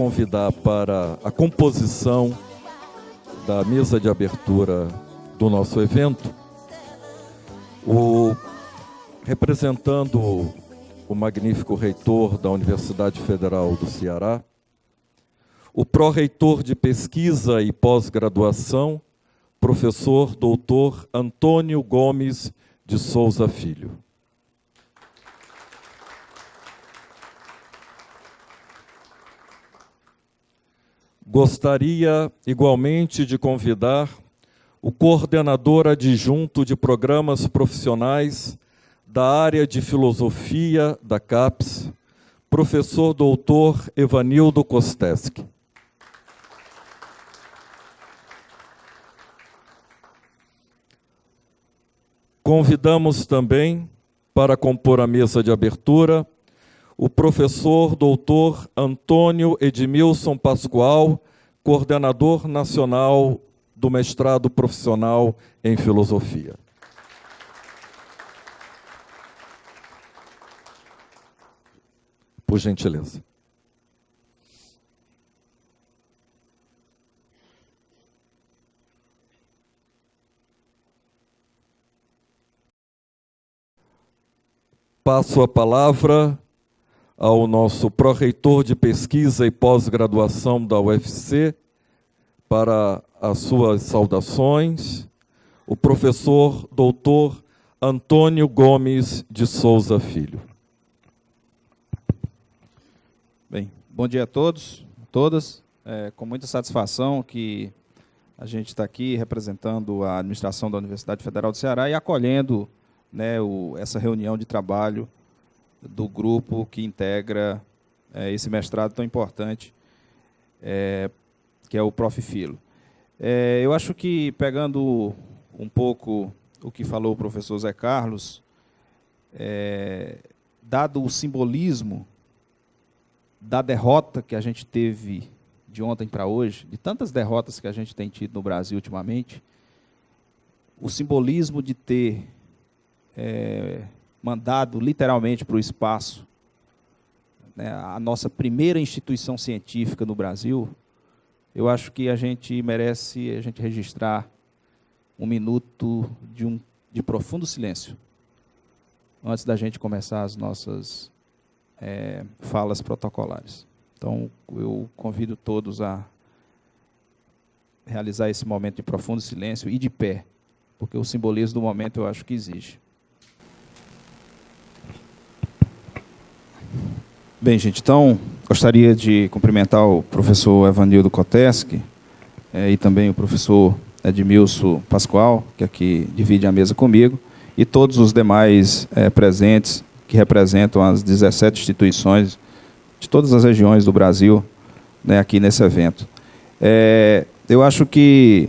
convidar para a composição da mesa de abertura do nosso evento, representando o magnífico reitor da Universidade Federal do Ceará, o pró-reitor de pesquisa e pós-graduação, professor doutor Antônio Gomes de Souza Filho. Gostaria igualmente de convidar o coordenador adjunto de programas profissionais da área de filosofia da CAPES, professor doutor Evanildo Kostesky. Convidamos também para compor a mesa de abertura o professor doutor Antônio Edmilson Pascoal, coordenador nacional do mestrado profissional em filosofia. Por gentileza. Passo a palavra ao nosso pró-reitor de pesquisa e pós-graduação da UFC, para as suas saudações, o professor doutor Antônio Gomes de Souza Filho. Bem, bom dia a todos, todas. Com muita satisfação que a gente está aqui representando a administração da Universidade Federal do Ceará e acolhendo, né, essa reunião de trabalho do grupo que integra esse mestrado tão importante, que é o Prof. Filo. Eu acho que, pegando um pouco o que falou o professor Zé Carlos, dado o simbolismo da derrota que a gente teve de ontem para hoje, de tantas derrotas que a gente tem tido no Brasil ultimamente, o simbolismo de ter mandado literalmente para o espaço, né, a nossa primeira instituição científica no Brasil, eu acho que a gente merece registrar um minuto de profundo silêncio antes da gente começar as nossas falas protocolares. Então, eu convido todos a realizar esse momento de profundo silêncio e de pé, porque o simbolismo do momento eu acho que exige. Bem, gente, então, gostaria de cumprimentar o professor Evanildo Kostesky e também o professor Edmilson Pascoal, que aqui divide a mesa comigo, e todos os demais presentes que representam as 17 instituições de todas as regiões do Brasil, né, aqui nesse evento. Eu acho que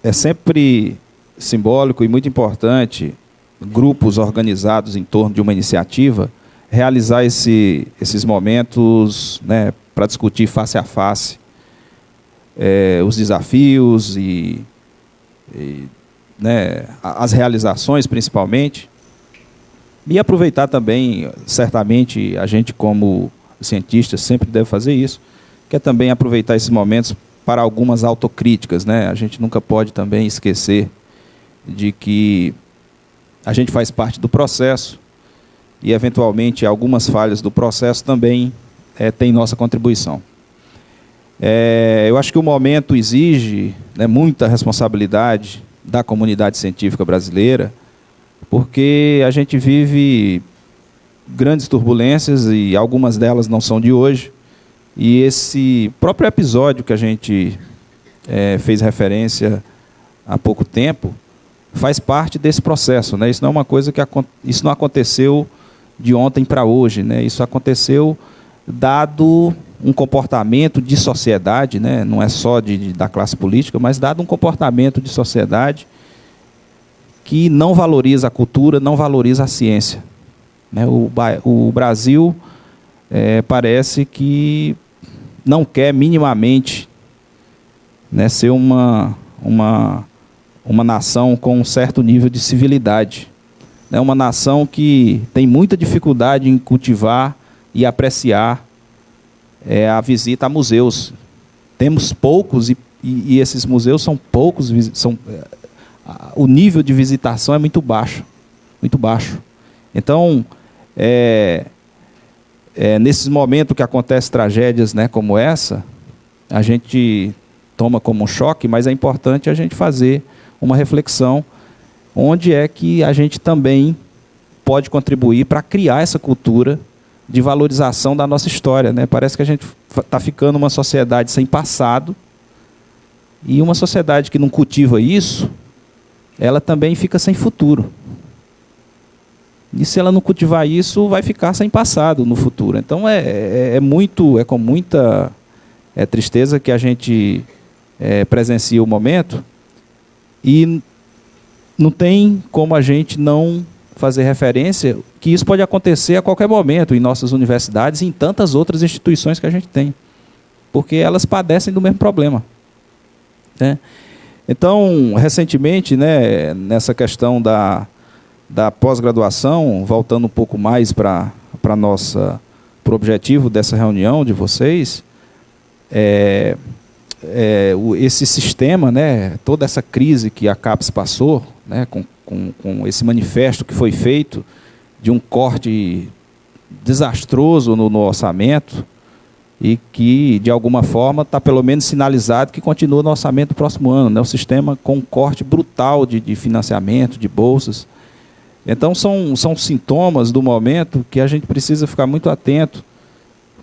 é sempre simbólico e muito importante grupos organizados em torno de uma iniciativa realizar esses momentos, né, para discutir face a face os desafios né, as realizações, principalmente, e aproveitar também, certamente, a gente como cientista sempre deve fazer isso, que é também aproveitar esses momentos para algumas autocríticas, né? A gente nunca pode também esquecer de que a gente faz parte do processo, e, eventualmente, algumas falhas do processo também têm nossa contribuição. Eu acho que o momento exige, né, muita responsabilidade da comunidade científica brasileira, porque a gente vive grandes turbulências, e algumas delas não são de hoje, e esse próprio episódio que a gente fez referência há pouco tempo faz parte desse processo, né? Isso não é uma coisa isso não aconteceu de ontem para hoje, né? Isso aconteceu dado um comportamento de sociedade, né? Não é só da classe política, mas dado um comportamento de sociedade que não valoriza a cultura, não valoriza a ciência, né? O Brasil parece que não quer minimamente, né, ser uma nação com um certo nível de civilidade. É uma nação que tem muita dificuldade em cultivar e apreciar é a visita a museus. Temos poucos e esses museus são poucos, o nível de visitação é muito baixo, muito baixo. Então, nesses momentos que acontecem tragédias, né, como essa, a gente toma como um choque, mas é importante a gente fazer uma reflexão onde é que a gente também pode contribuir para criar essa cultura de valorização da nossa história, né? Parece que a gente está ficando uma sociedade sem passado, e uma sociedade que não cultiva isso, ela também fica sem futuro. E se ela não cultivar isso, vai ficar sem passado no futuro. Então é com muita tristeza que a gente presencia o momento, e não tem como a gente não fazer referência que isso pode acontecer a qualquer momento em nossas universidades e em tantas outras instituições que a gente tem, porque elas padecem do mesmo problema, né? Então, recentemente, né, nessa questão da pós-graduação, voltando um pouco mais para o objetivo dessa reunião de vocês, esse sistema, né, toda essa crise que a CAPES passou, né, com esse manifesto que foi feito de um corte desastroso no orçamento, e que, de alguma forma, está pelo menos sinalizado que continua no orçamento do próximo ano, né, o sistema com um corte brutal de financiamento, de bolsas. Então, são sintomas do momento que a gente precisa ficar muito atento,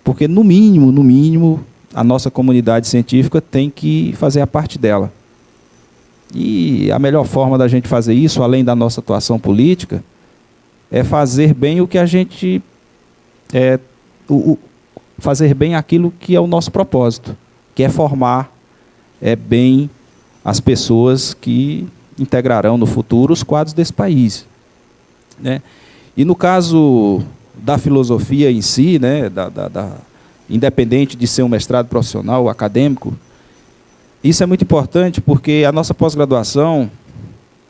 porque, no mínimo, a nossa comunidade científica tem que fazer a parte dela. E a melhor forma da gente fazer isso, além da nossa atuação política, é fazer bem o que a gente... fazer bem aquilo que é o nosso propósito, que é formar bem as pessoas que integrarão no futuro os quadros desse país, né? E no caso da filosofia em si, né, independente de ser um mestrado profissional ou acadêmico, isso é muito importante porque a nossa pós-graduação,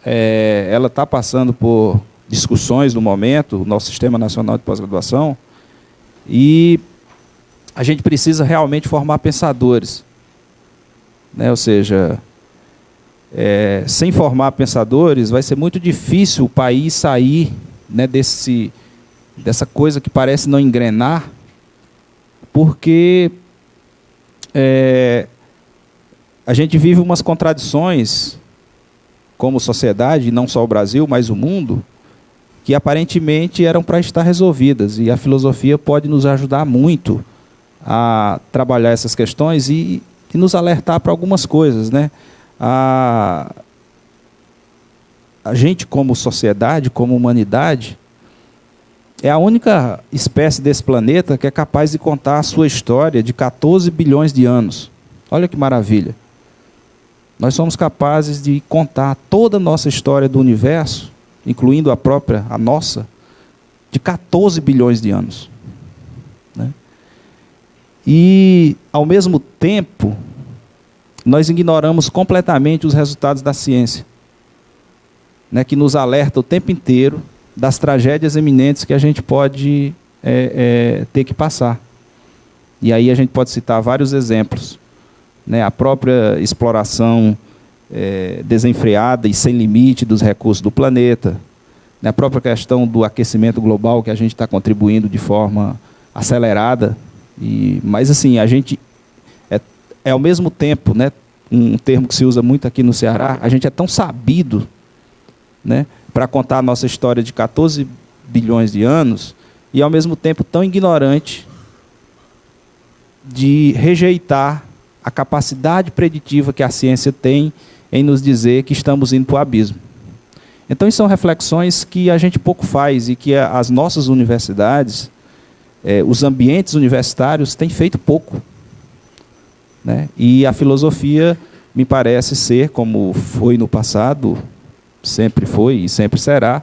ela está passando por discussões no momento, o nosso Sistema Nacional de Pós-Graduação, e a gente precisa realmente formar pensadores, né? Ou seja, sem formar pensadores, vai ser muito difícil o país sair, né, dessa coisa que parece não engrenar, porque a gente vive umas contradições como sociedade, não só o Brasil, mas o mundo, que aparentemente eram para estar resolvidas, e a filosofia pode nos ajudar muito a trabalhar essas questões e nos alertar para algumas coisas, né? A gente, como sociedade, como humanidade, é a única espécie desse planeta que é capaz de contar a sua história de 14 bilhões de anos. Olha que maravilha. Nós somos capazes de contar toda a nossa história do universo, incluindo a nossa, de 14 bilhões de anos, né? E, ao mesmo tempo, nós ignoramos completamente os resultados da ciência, né, que nos alerta o tempo inteiro das tragédias iminentes que a gente pode ter que passar. E aí a gente pode citar vários exemplos, né, a própria exploração desenfreada e sem limite dos recursos do planeta, né, a própria questão do aquecimento global, que a gente está contribuindo de forma acelerada. Mas assim, a gente ao mesmo tempo, né, um termo que se usa muito aqui no Ceará, a gente é tão sabido, né, para contar a nossa história de 14 bilhões de anos, e ao mesmo tempo tão ignorante de rejeitar a capacidade preditiva que a ciência tem em nos dizer que estamos indo para o abismo. Então, são reflexões que a gente pouco faz e que as nossas universidades, os ambientes universitários têm feito pouco, né? E a filosofia me parece ser, como foi no passado, sempre foi e sempre será,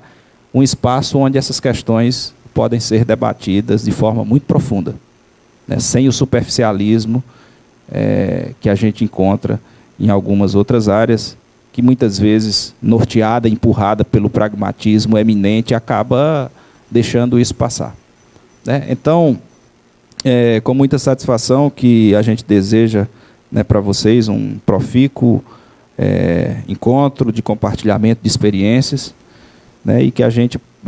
um espaço onde essas questões podem ser debatidas de forma muito profunda, né? Sem o superficialismo que a gente encontra em algumas outras áreas, que muitas vezes, norteada, empurrada pelo pragmatismo eminente, acaba deixando isso passar, né? Então, É com muita satisfação que a gente deseja, né, para vocês um profícuo encontro de compartilhamento de experiências, né, e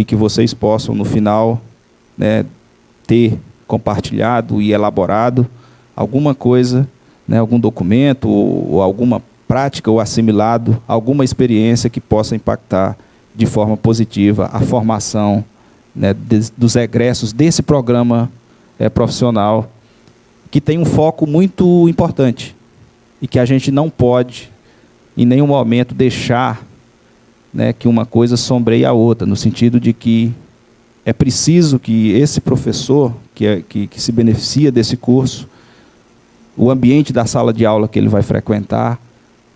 que vocês possam, no final, né, ter compartilhado e elaborado alguma coisa, né, algum documento ou alguma prática ou assimilado alguma experiência que possa impactar de forma positiva a formação, né, dos egressos desse programa profissional, que tem um foco muito importante e que a gente não pode, em nenhum momento, deixar, né, que uma coisa sombreie a outra, no sentido de que é preciso que esse professor, que se beneficia desse curso, o ambiente da sala de aula que ele vai frequentar,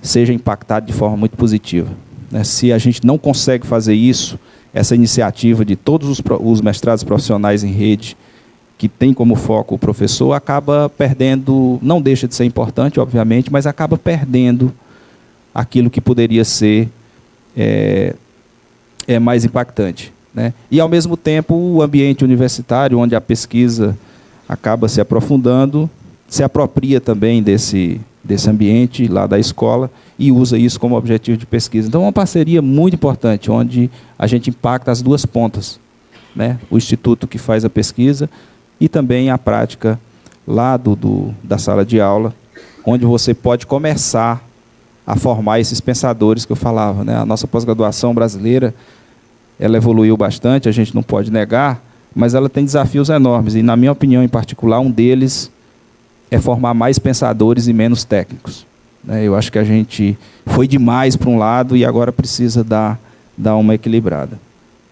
seja impactado de forma muito positiva. Né? Se a gente não consegue fazer isso, essa iniciativa de todos os mestrados profissionais em rede, que tem como foco o professor, acaba perdendo, não deixa de ser importante, obviamente, mas acaba perdendo aquilo que poderia ser mais impactante. Né? E, ao mesmo tempo, o ambiente universitário, onde a pesquisa acaba se aprofundando, se apropria também desse ambiente lá da escola e usa isso como objetivo de pesquisa. Então, é uma parceria muito importante, onde a gente impacta as duas pontas, né? O instituto que faz a pesquisa e também a prática lá da sala de aula, onde você pode começar a formar esses pensadores que eu falava. Né? A nossa pós-graduação brasileira, ela evoluiu bastante, a gente não pode negar, mas ela tem desafios enormes, e, na minha opinião, em particular, um deles é formar mais pensadores e menos técnicos. Né? Eu acho que a gente foi demais para um lado e agora precisa dar uma equilibrada.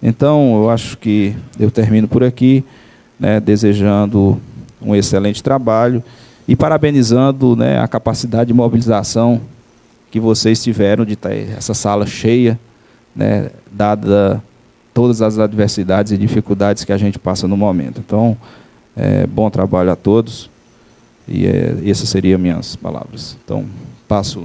Então, eu acho que eu termino por aqui, né, desejando um excelente trabalho e parabenizando, né, a capacidade de mobilização que vocês tiveram de ter essa sala cheia, né, dada todas as adversidades e dificuldades que a gente passa no momento. Então, bom trabalho a todos. E essas seriam minhas palavras. Então, passo.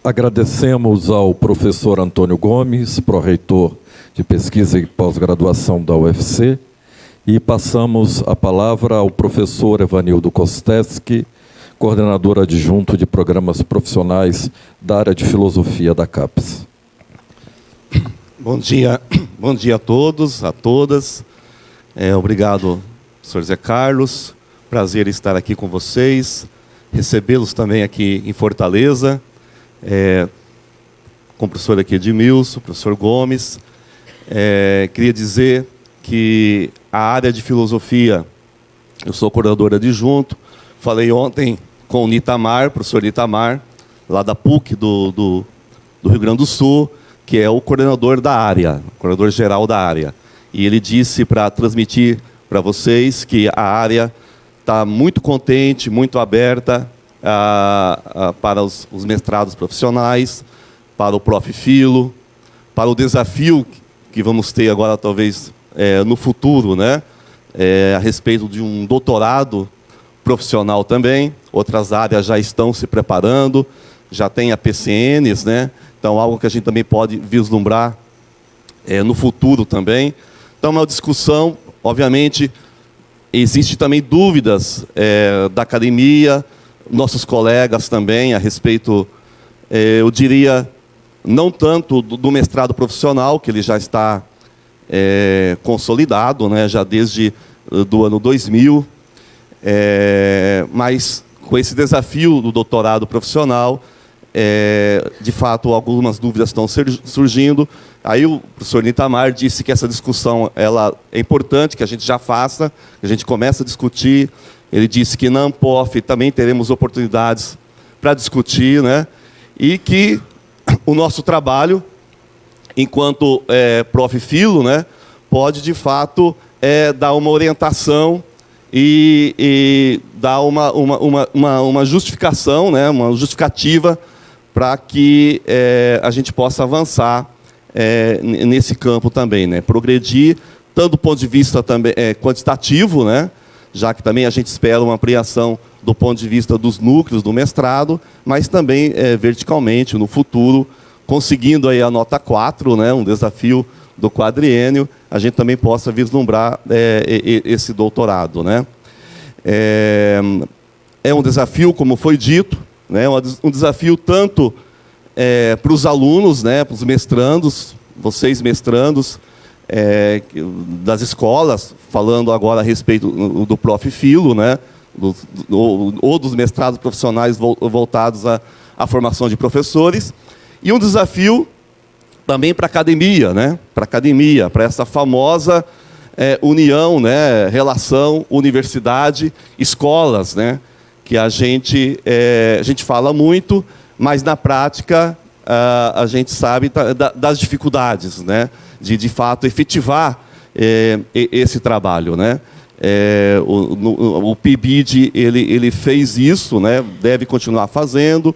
Agradecemos ao professor Antônio Gomes, pró-reitor de Pesquisa e Pós-Graduação da UFC, e passamos a palavra ao professor Evanildo Kostevski, coordenador adjunto de programas profissionais da área de filosofia da CAPES. Bom dia a todos, a todas. Obrigado, professor Zé Carlos. Prazer estar aqui com vocês, recebê-los também aqui em Fortaleza, com o professor aqui Edmilson, professor Gomes. Queria dizer que a área de filosofia, eu sou coordenador adjunto, falei ontem com o Nitamar, professor Nitamar, lá da PUC do Rio Grande do Sul, que é o coordenador da área, coordenador geral da área. E ele disse para transmitir para vocês que a área está muito contente, muito aberta para os mestrados profissionais, para o Prof. Filo, para o desafio que vamos ter agora, talvez, no futuro, né? A respeito de um doutorado profissional também. Outras áreas já estão se preparando, já tem a PCNs, né? Então, algo que a gente também pode vislumbrar no futuro também. Então, é uma discussão, obviamente, existe também dúvidas da academia, nossos colegas também, a respeito, eu diria, não tanto do mestrado profissional, que ele já está consolidado, né, já desde do ano 2000, mas com esse desafio do doutorado profissional, de fato, algumas dúvidas estão surgindo. Aí o professor Nitamar disse que essa discussão ela é importante, que a gente já faça, que a gente comece a discutir. Ele disse que na ANPOF também teremos oportunidades para discutir, né? E que o nosso trabalho, enquanto Prof. Filo, né, pode, de fato, dar uma orientação e dar uma justificação, né, uma justificativa para que a gente possa avançar nesse campo também, né, progredir, tanto do ponto de vista também, quantitativo, né, já que também a gente espera uma ampliação do ponto de vista dos núcleos do mestrado, mas também verticalmente, no futuro, conseguindo aí a nota 4, né, um desafio do quadriênio, a gente também possa vislumbrar esse doutorado, né? É um desafio, como foi dito, né, um desafio tanto para os alunos, né, para os mestrandos, vocês mestrandos das escolas, falando agora a respeito do Prof. Filo, né, ou dos mestrados profissionais voltados à formação de professores, e um desafio também para a academia, né, para essa famosa união, né, relação universidade-escolas, né, que a gente fala muito, mas na prática a gente sabe das dificuldades, né, de fato efetivar esse trabalho, né. O PIBID ele fez isso, né, deve continuar fazendo,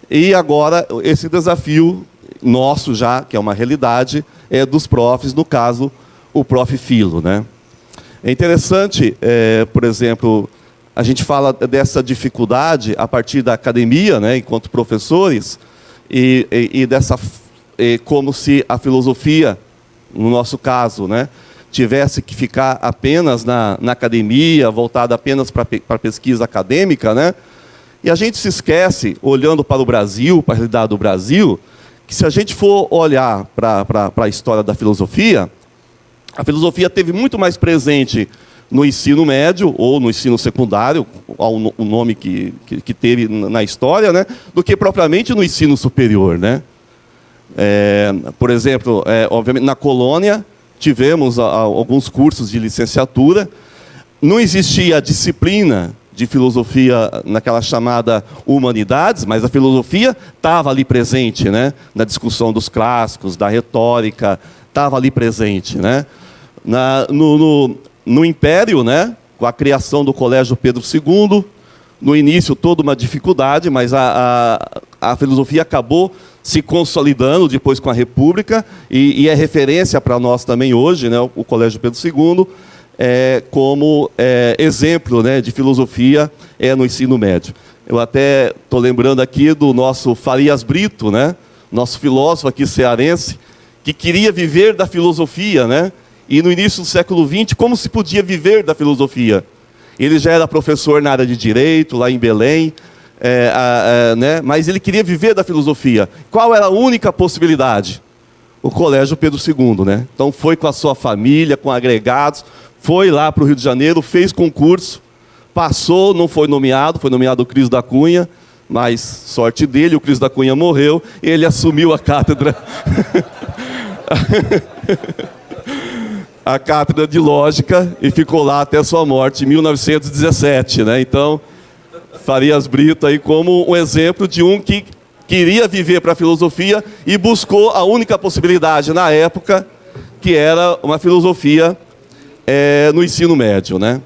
e agora esse desafio nosso já, que é uma realidade, é dos profs, no caso, o Prof. Filo, né. É interessante, por exemplo, a gente fala dessa dificuldade a partir da academia, né, enquanto professores, e como se a filosofia, no nosso caso, né, tivesse que ficar apenas na academia, voltada apenas para a pesquisa acadêmica, né? E a gente se esquece, olhando para o Brasil, para a realidade do Brasil, que se a gente for olhar para a história da filosofia, a filosofia teve muito mais presente no ensino médio ou no ensino secundário, o nome que teve na história, né, do que propriamente no ensino superior, né? Por exemplo, obviamente na colônia tivemos alguns cursos de licenciatura, não existia a disciplina de filosofia naquela chamada humanidades, mas a filosofia estava ali presente, né, na discussão dos clássicos, da retórica, estava ali presente, né? No Império, né, com a criação do Colégio Pedro II, no início toda uma dificuldade, mas a filosofia acabou se consolidando depois com a República, e é referência para nós também hoje, né, o Colégio Pedro II, como exemplo, né, de filosofia no ensino médio. Eu até estou lembrando aqui do nosso Farias Brito, né, nosso filósofo aqui cearense, que queria viver da filosofia, né? E no início do século XX, como se podia viver da filosofia? Ele já era professor na área de Direito, lá em Belém, né? Mas ele queria viver da filosofia. Qual era a única possibilidade? O Colégio Pedro II, né? Então foi com a sua família, com agregados, foi lá para o Rio de Janeiro, fez concurso, passou, não foi nomeado, foi nomeado o Cris da Cunha, mas sorte dele, o Cris da Cunha morreu, e ele assumiu a cátedra... a cátedra de Lógica, e ficou lá até sua morte, em 1917, né? Então, Farias Brito aí como um exemplo de um que queria viver para a filosofia e buscou a única possibilidade na época, que era uma filosofia no ensino médio, né?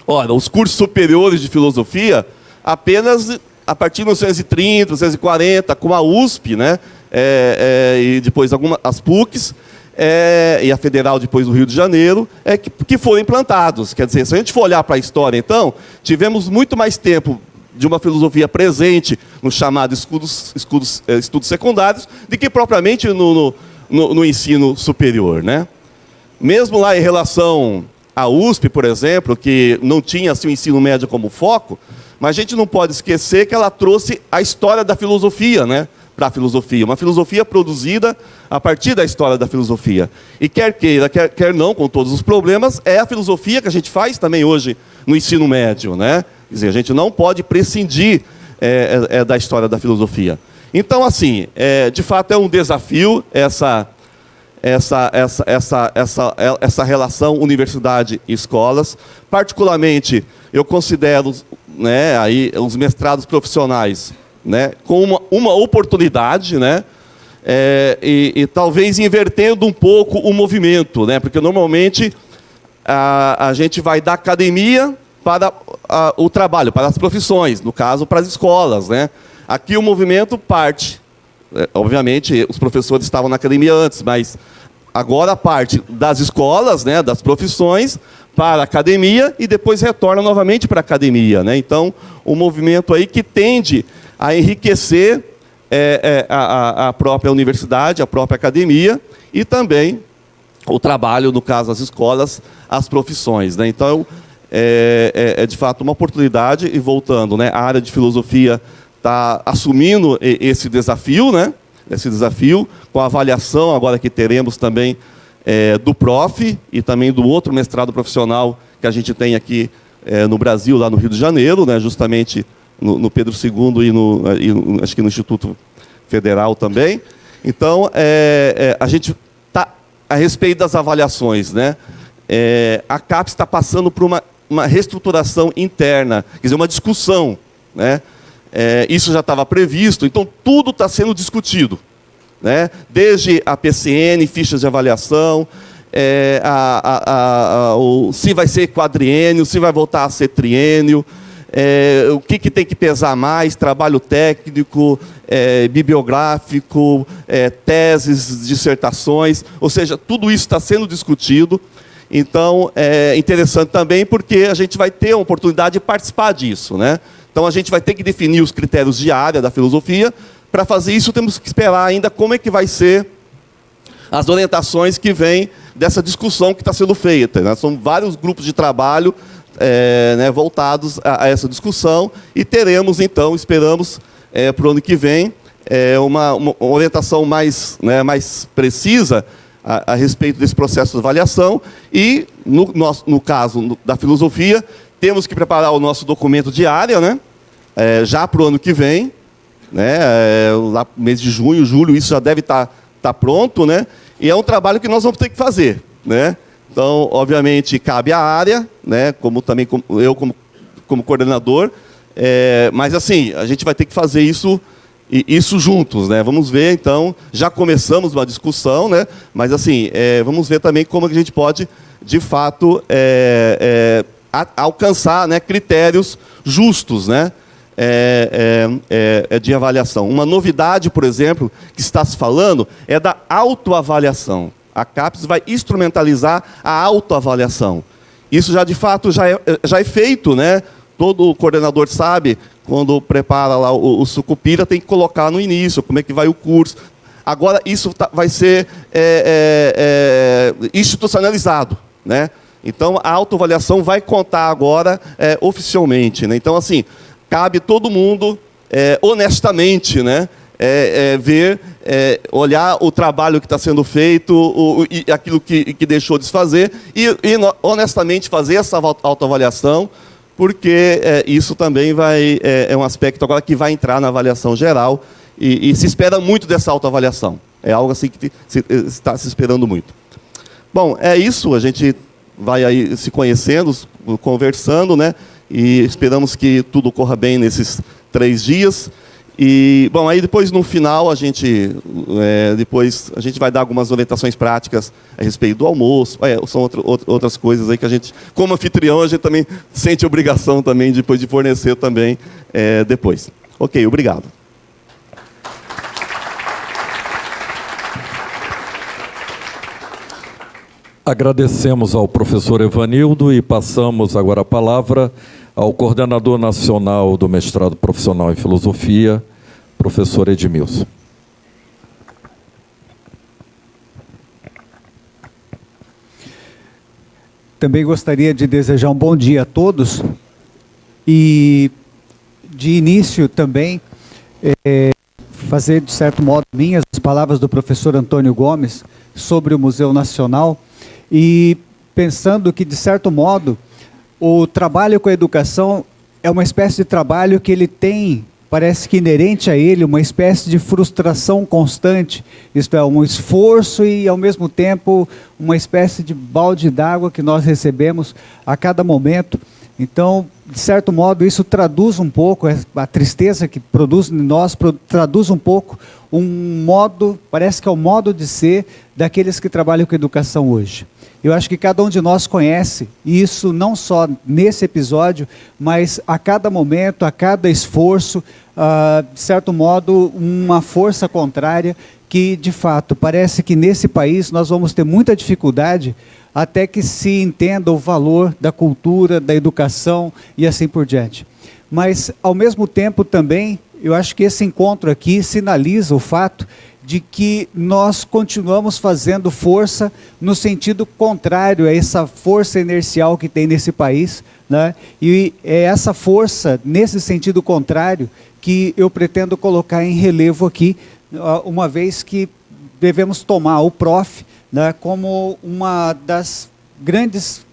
Ora, os cursos superiores de filosofia, apenas a partir de 1930, 1940, com a USP, né? E depois as PUCs, e a Federal depois do Rio de Janeiro, que foram implantados. Quer dizer, se a gente for olhar para a história, então, tivemos muito mais tempo de uma filosofia presente nos chamados estudos secundários, do que propriamente no ensino superior, né? Mesmo lá em relação à USP, por exemplo, que não tinha assim, o ensino médio como foco, mas a gente não pode esquecer que ela trouxe a história da filosofia, né, para a filosofia. Uma filosofia produzida a partir da história da filosofia. E quer queira, quer não, com todos os problemas, é a filosofia que a gente faz também hoje no ensino médio, né? Quer dizer, a gente não pode prescindir da história da filosofia. Então, assim, de fato é um desafio essa relação universidade e escolas. Particularmente, eu considero, né, aí, os mestrados profissionais, né, como uma oportunidade, né, e talvez invertendo um pouco o movimento, né, porque normalmente a gente vai da academia para o trabalho, para as profissões, no caso, para as escolas, né. Aqui o movimento parte, obviamente, os professores estavam na academia antes, mas agora parte das escolas, né, das profissões, para a academia e depois retorna novamente para a academia, né? Então, um movimento aí que tende a enriquecer a própria universidade, a própria academia e também o trabalho, no caso, as escolas, as profissões, né? Então, de fato uma oportunidade. E voltando, né, a área de filosofia está assumindo esse desafio, né? Esse desafio, com a avaliação agora que teremos também do PROF e também do outro mestrado profissional que a gente tem aqui no Brasil, lá no Rio de Janeiro, né, justamente no Pedro II e acho que no Instituto Federal também. Então, a gente está, a respeito das avaliações, né, a CAPES está passando por uma reestruturação interna, quer dizer, uma discussão, né? Isso já estava previsto, então tudo está sendo discutido, né? Desde a PCN, fichas de avaliação, se vai ser quadriênio, se vai voltar a ser triênio, o que tem que pesar mais, trabalho técnico, bibliográfico, teses, dissertações, ou seja, tudo isso está sendo discutido. Então, é interessante também porque a gente vai ter a oportunidade de participar disso, né? Então, a gente vai ter que definir os critérios de área da filosofia. Para fazer isso, temos que esperar ainda como é que vai ser as orientações que vêm dessa discussão que está sendo feita, né? São vários grupos de trabalho né, voltados a essa discussão e teremos, então, esperamos, para o ano que vem, uma orientação mais, né, mais precisa a respeito desse processo de avaliação e, no caso da filosofia, temos que preparar o nosso documento de área, né? Já para o ano que vem, né? Lá no mês de junho, julho, isso já deve estar pronto, né? E é um trabalho que nós vamos ter que fazer, né? Então, obviamente, cabe à área, né? Eu como coordenador, mas assim, a gente vai ter que fazer isso juntos, né? Vamos ver, então, já começamos uma discussão, né? Mas assim, vamos ver também como a gente pode, de fato, alcançar, né, critérios justos, né? De avaliação. Uma novidade, por exemplo, que está se falando é da autoavaliação. A CAPES vai instrumentalizar a autoavaliação. Isso já, de fato, já é feito, né? Todo coordenador sabe, quando prepara lá o Sucupira, tem que colocar no início como é que vai o curso. Agora, isso vai ser institucionalizado, né? Então, a autoavaliação vai contar agora oficialmente, né? Então, assim, cabe todo mundo, honestamente, né? Ver, olhar o trabalho que está sendo feito, e aquilo que deixou de se fazer, e honestamente fazer essa autoavaliação, porque isso também é um aspecto agora que vai entrar na avaliação geral, e se espera muito dessa autoavaliação. É algo assim que está se esperando muito. Bom, é isso, a gente vai aí se conhecendo, conversando, né? E esperamos que tudo corra bem nesses 3 dias. E, bom, aí depois, no final, a gente vai dar algumas orientações práticas a respeito do almoço. São outras coisas aí que a gente, como anfitrião, a gente também sente obrigação também depois de fornecer também depois. Ok, obrigado. Agradecemos ao professor Evanildo e passamos agora a palavra ao coordenador nacional do mestrado profissional em filosofia, professor Edmilson. Também gostaria de desejar um bom dia a todos e, de início também, fazer, de certo modo, minhas palavras do professor Antônio Gomes sobre o Museu Nacional e pensando que, de certo modo, o trabalho com a educação é uma espécie de trabalho que ele tem, parece que inerente a ele, uma espécie de frustração constante, isto é, um esforço e, ao mesmo tempo, uma espécie de balde d'água que nós recebemos a cada momento. Então, de certo modo, isso traduz um pouco, a tristeza que produz em nós, traduz um pouco um modo, parece que é o modo de ser daqueles que trabalham com educação hoje. Eu acho que cada um de nós conhece isso, não só nesse episódio, mas a cada momento, a cada esforço, de certo modo, uma força contrária que, de fato, parece que nesse país nós vamos ter muita dificuldade até que se entenda o valor da cultura, da educação e assim por diante. Mas, ao mesmo tempo também, eu acho que esse encontro aqui sinaliza o fato de que nós continuamos fazendo força no sentido contrário a essa força inercial que tem nesse país, né? E é essa força, nesse sentido contrário, que eu pretendo colocar em relevo aqui, uma vez que devemos tomar o PROF, né, como uma das grandes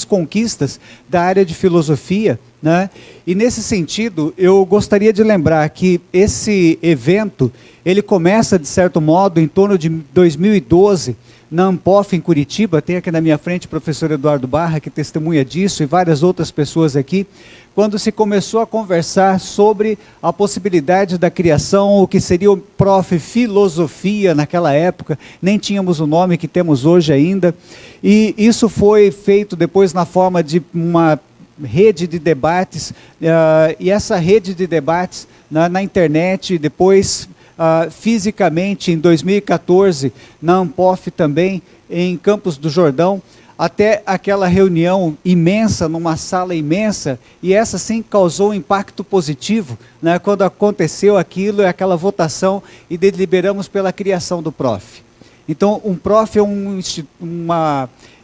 conquistas da área de filosofia, né? E nesse sentido, eu gostaria de lembrar que esse evento, ele começa, de certo modo, em torno de 2012, na Ampof, em Curitiba. Tem aqui na minha frente o professor Eduardo Barra, que testemunha disso, e várias outras pessoas aqui, quando se começou a conversar sobre a possibilidade da criação, o que seria o Prof. Filosofia naquela época, nem tínhamos o nome que temos hoje ainda, e isso foi feito depois na forma de uma rede de debates, e essa rede de debates na internet, depois fisicamente em 2014, na Ampof também, em Campos do Jordão, até aquela reunião imensa, numa sala imensa, e essa sim causou um impacto positivo, né, quando aconteceu aquilo, aquela votação, e deliberamos pela criação do PROF. Então, um PROF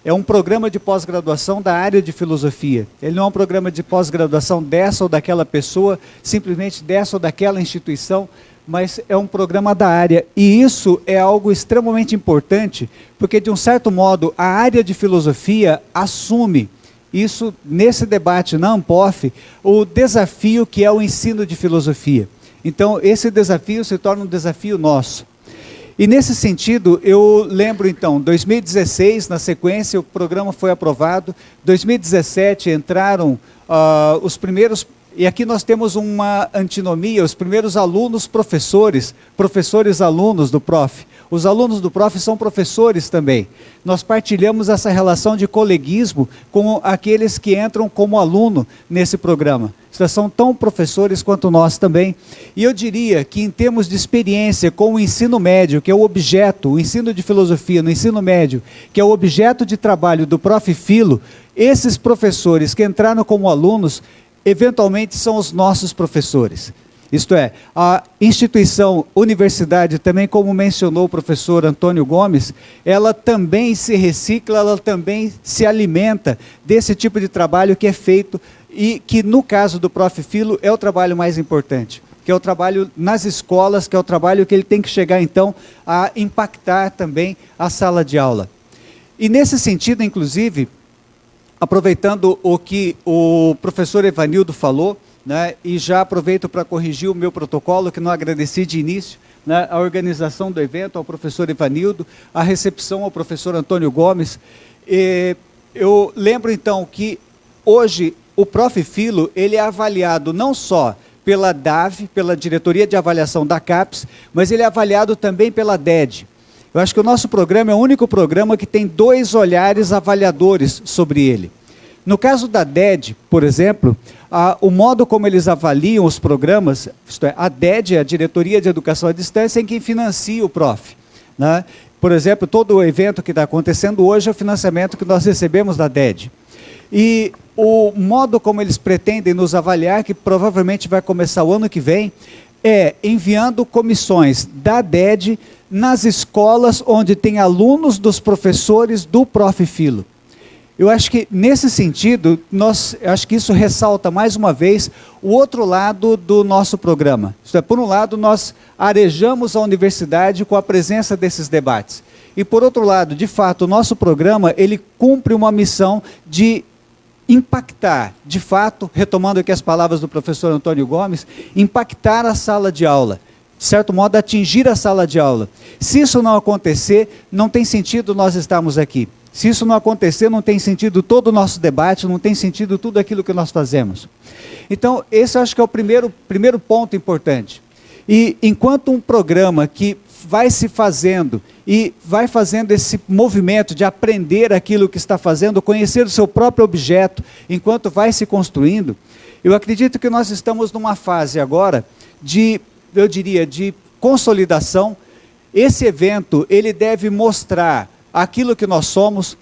é um programa de pós-graduação da área de filosofia. Ele não é um programa de pós-graduação dessa ou daquela pessoa, simplesmente dessa ou daquela instituição, mas é um programa da área. E isso é algo extremamente importante, porque, de um certo modo, a área de filosofia assume, isso nesse debate na Ampof, o desafio que é o ensino de filosofia. Então, esse desafio se torna um desafio nosso. E nesse sentido, eu lembro então, 2016, na sequência, o programa foi aprovado, 2017 entraram os primeiros, e aqui nós temos uma antinomia, os primeiros alunos professores, professores-alunos do PROF. Os alunos do PROF são professores também. Nós partilhamos essa relação de coleguismo com aqueles que entram como aluno nesse programa. São tão professores quanto nós também. E eu diria que, em termos de experiência com o ensino médio, que é o objeto, o ensino de filosofia no ensino médio, que é o objeto de trabalho do Prof. Filo, esses professores que entraram como alunos, eventualmente são os nossos professores. Isto é, a instituição, universidade, também como mencionou o professor Antônio Gomes, ela também se recicla, ela também se alimenta desse tipo de trabalho que é feito e que, no caso do Prof. Filo, é o trabalho mais importante, que é o trabalho nas escolas, que é o trabalho que ele tem que chegar, então, a impactar também a sala de aula. E nesse sentido, inclusive, aproveitando o que o professor Evanildo falou, né, e já aproveito para corrigir o meu protocolo, que não agradeci de início, né, a organização do evento ao professor Evanildo, a recepção ao professor Antônio Gomes. Eu lembro, então, que hoje o Prof. Filo, ele é avaliado não só pela DAV, pela Diretoria de Avaliação da CAPES, mas ele é avaliado também pela DED. Eu acho que o nosso programa é o único programa que tem 2 olhares avaliadores sobre ele. No caso da DED, por exemplo, o modo como eles avaliam os programas, isto é, a DED, a Diretoria de Educação à Distância, é quem financia o PROF, né? Por exemplo, todo o evento que está acontecendo hoje é o financiamento que nós recebemos da DED. E o modo como eles pretendem nos avaliar, que provavelmente vai começar o ano que vem, é enviando comissões da DED nas escolas onde tem alunos dos professores do Prof. Filo. Eu acho que, nesse sentido, acho que isso ressalta, mais uma vez, o outro lado do nosso programa. Isto é, por um lado, nós arejamos a universidade com a presença desses debates. E, por outro lado, de fato, o nosso programa, ele cumpre uma missão de impactar, de fato, retomando aqui as palavras do professor Antônio Gomes, impactar a sala de aula, de certo modo, atingir a sala de aula. Se isso não acontecer, não tem sentido nós estarmos aqui. Se isso não acontecer, não tem sentido todo o nosso debate, não tem sentido tudo aquilo que nós fazemos. Então, esse eu acho que é o primeiro ponto importante. E enquanto um programa que vai se fazendo e vai fazendo esse movimento de aprender aquilo que está fazendo, conhecer o seu próprio objeto, enquanto vai se construindo, eu acredito que nós estamos numa fase agora de, eu diria, de consolidação. Esse evento, ele deve mostrar aquilo que nós somos.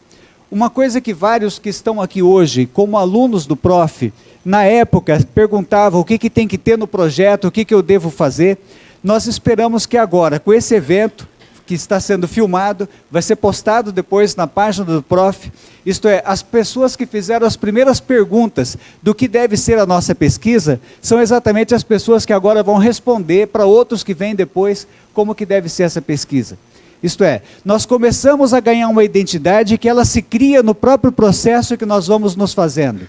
uma coisa que vários que estão aqui hoje, como alunos do Prof, na época perguntavam o que tem que ter no projeto, o que eu devo fazer. Nós esperamos que agora, com esse evento, que está sendo filmado, vai ser postado depois na página do Prof, isto é, as pessoas que fizeram as primeiras perguntas do que deve ser a nossa pesquisa, são exatamente as pessoas que agora vão responder para outros que vêm depois, como que deve ser essa pesquisa. Isto é, nós começamos a ganhar uma identidade que ela se cria no próprio processo que nós vamos nos fazendo.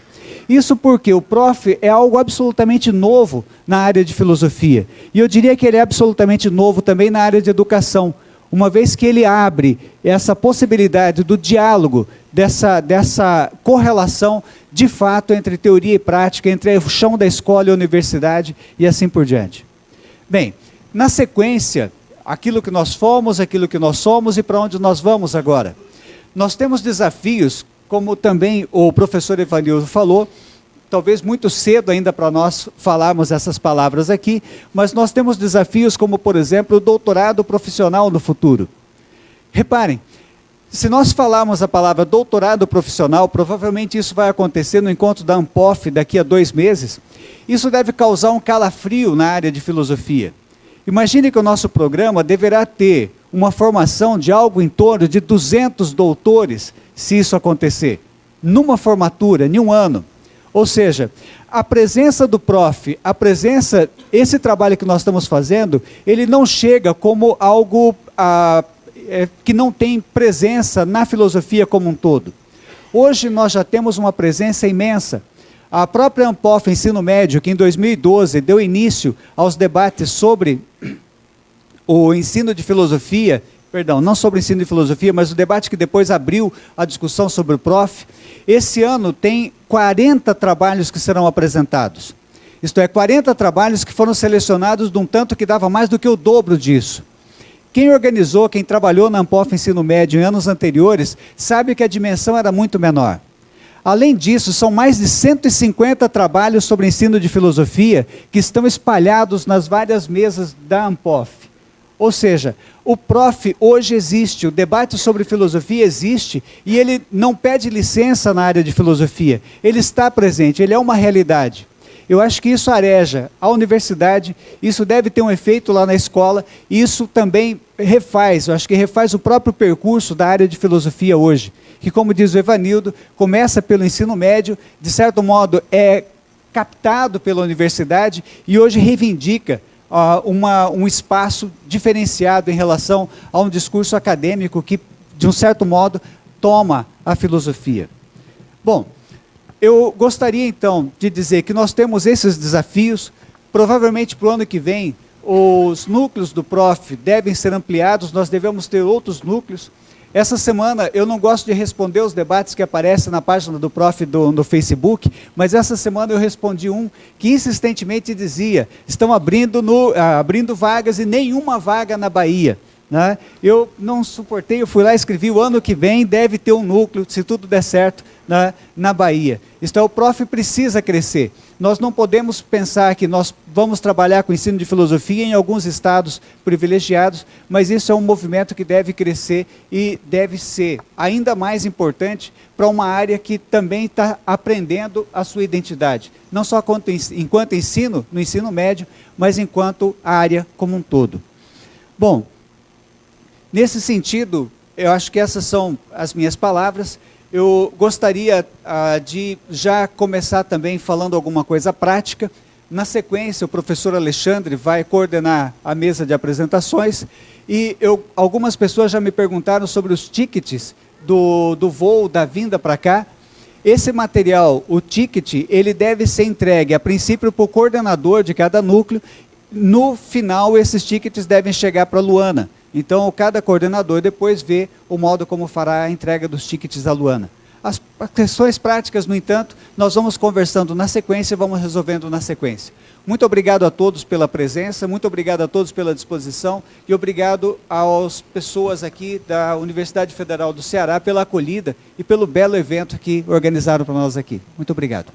Isso porque o Prof é algo absolutamente novo na área de filosofia. E eu diria que ele é absolutamente novo também na área de educação, uma vez que ele abre essa possibilidade do diálogo, dessa correlação de fato entre teoria e prática, entre o chão da escola e a universidade e assim por diante. Bem, na sequência, aquilo que nós fomos, aquilo que nós somos e para onde nós vamos agora. Nós temos desafios, como também o professor Evanildo falou, talvez muito cedo ainda para nós falarmos essas palavras aqui, mas nós temos desafios como, por exemplo, o doutorado profissional no futuro. Reparem, se nós falarmos a palavra doutorado profissional, provavelmente isso vai acontecer no encontro da Ampof daqui a 2 meses, isso deve causar um calafrio na área de filosofia. Imagine que o nosso programa deverá ter uma formação de algo em torno de 200 doutores, se isso acontecer, numa formatura, em um ano. Ou seja, a presença do Prof, esse trabalho que nós estamos fazendo, ele não chega como algo que não tem presença na filosofia como um todo. Hoje nós já temos uma presença imensa. A própria Ampof Ensino Médio, que em 2012 deu início aos debates sobre o ensino de filosofia, perdão, não sobre o ensino de filosofia, mas o debate que depois abriu a discussão sobre o Prof, esse ano tem 40 trabalhos que serão apresentados. Isto é, 40 trabalhos que foram selecionados de um tanto que dava mais do que o dobro disso. Quem organizou, quem trabalhou na Ampof Ensino Médio em anos anteriores, sabe que a dimensão era muito menor. Além disso, são mais de 150 trabalhos sobre ensino de filosofia que estão espalhados nas várias mesas da Ampof. Ou seja, o Prof hoje existe, o debate sobre filosofia existe e ele não pede licença na área de filosofia, ele está presente, ele é uma realidade. Eu acho que isso areja a universidade, isso deve ter um efeito lá na escola, e isso também eu acho que refaz o próprio percurso da área de filosofia hoje, que, como diz o Evanildo, começa pelo ensino médio, de certo modo é captado pela universidade e hoje reivindica um espaço diferenciado em relação a um discurso acadêmico que, de um certo modo, toma a filosofia. Bom, eu gostaria então de dizer que nós temos esses desafios, provavelmente para o ano que vem, os núcleos do Prof devem ser ampliados, nós devemos ter outros núcleos. Essa semana eu não gosto de responder os debates que aparecem na página do Prof no Facebook, mas essa semana eu respondi um que insistentemente dizia, estão abrindo vagas e nenhuma vaga na Bahia. Né? Eu não suportei, eu fui lá e escrevi, o ano que vem deve ter um núcleo, se tudo der certo, na Bahia. Isto é, o Prof precisa crescer. Nós não podemos pensar que nós vamos trabalhar com ensino de filosofia em alguns estados privilegiados, mas isso é um movimento que deve crescer e deve ser ainda mais importante para uma área que também está aprendendo a sua identidade. Não só enquanto ensino, no ensino médio, mas enquanto área como um todo. Bom, nesse sentido, eu acho que essas são as minhas palavras. Eu gostaria de já começar também falando alguma coisa prática. Na sequência, o professor Alexandre vai coordenar a mesa de apresentações e algumas pessoas já me perguntaram sobre os tickets do voo, da vinda para cá. Esse material, o ticket, ele deve ser entregue a princípio para o coordenador de cada núcleo. No final, esses tickets devem chegar para a Luana. Então, cada coordenador depois vê o modo como fará a entrega dos tickets à Luana. As questões práticas, no entanto, nós vamos conversando na sequência e vamos resolvendo na sequência. Muito obrigado a todos pela presença, muito obrigado a todos pela disposição e obrigado às pessoas aqui da Universidade Federal do Ceará pela acolhida e pelo belo evento que organizaram para nós aqui. Muito obrigado.